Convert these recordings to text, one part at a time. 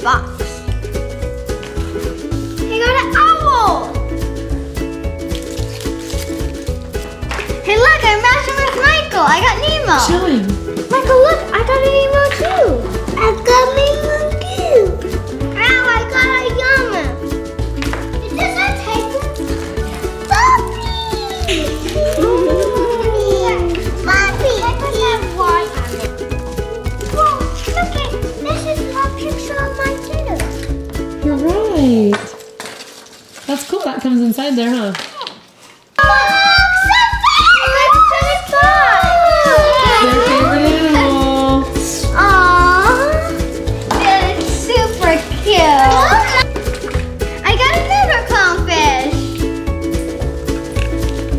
box. He got an owl. Hey, look, I'm matching with Michael. I got Nemo. Show him. Michael, look, I got a Nemo too. I got Nemo too. Ow, I got a llama. Is this a tiger? Puppy! Puppy! I could have white on it. Whoa, look at this is a picture of my dinner. You're right. That's cool. That comes inside there, huh? Their favorite animal. Aww, that's super cute. I got another clownfish.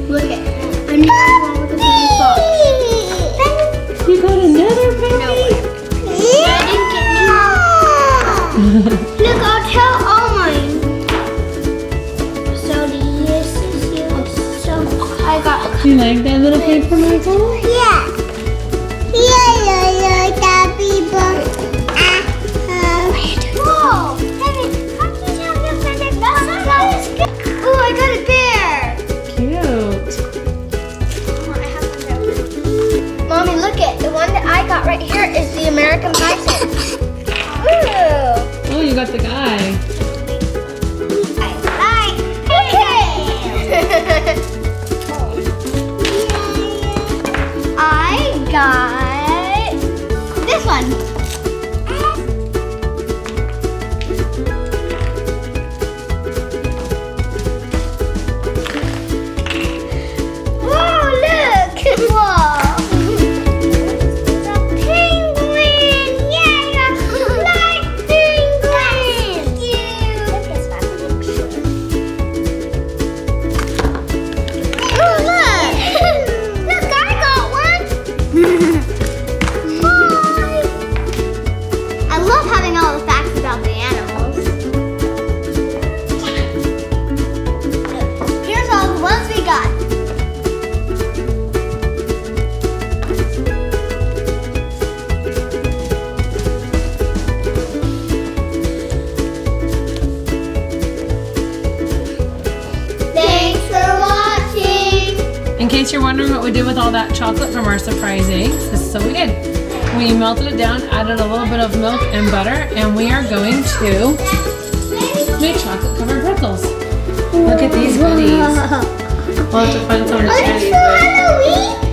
Look at another one with a big box. You got another baby? I didn't get me. Look, I'll tell all mine. So this is yours. So I got. You like that little paper, Michael? Yeah. That people. Whoa! Hey, how can you have your friend like ooh, I got a bear. Cute. Oh, I have one there. Mommy, look it. The one that I got right here is the American bison. Ooh. Oh, you got the guy. I like. Okay. I got this one. Whoa, look! Whoa! It's a penguin! Yay! I like penguins! Oh, look! Look, I got one! Hi! I love having all the facts about the animals. Here's all the ones we got. Thanks for watching. In case you're wondering what we did with all that chocolate from our surprise eggs, this is what we did. We melted it down, added a little bit of milk and butter, and we are going to make chocolate covered pretzels. Look at these goodies. We'll have to find some to try these with. Halloween.